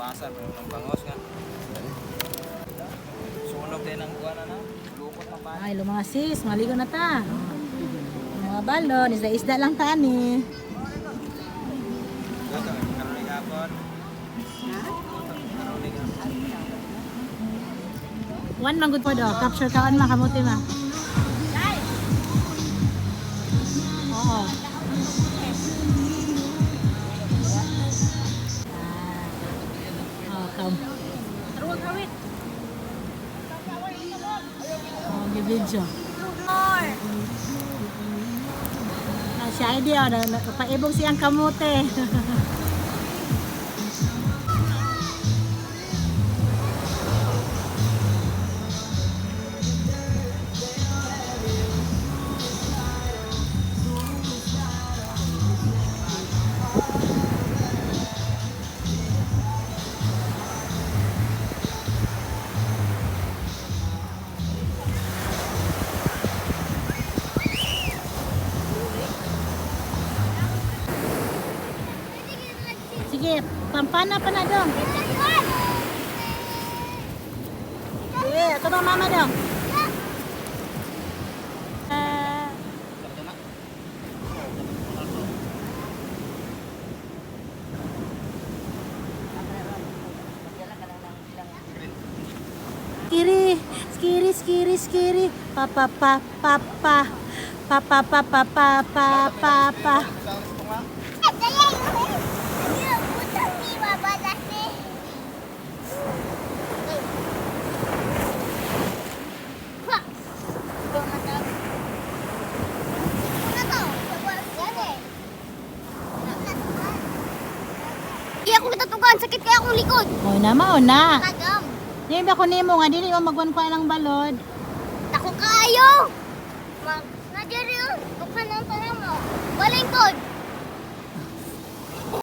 Asa pero ng bangos nga. Sunog din ang kuha na. Lukot na pa. Ay, lo mga sis, maligo na ta. Mga balon, isda-isda lang ta ni. Karoling hapon. Karoling hapon. One man good po do, capture kaan makamuti ma. Oo. Come. Taruan kawit. Oh, video. Si idea na paibog siyang kamote. Sige, pampana pa na dong. Sige, ito ba mama dong? Skiri, skiri, skiri, skiri. Pa pa pa pa pa. Pa pa pa pa pa pa pa pa. Iya ako natatugan, sakit kaya akong likod. O na mao na. Tagam. Di ba ko nimo nga dili mo magwan ko ng balod. Tako kayo. Nadiri yun. Buksan ang parang mo. Balingkod.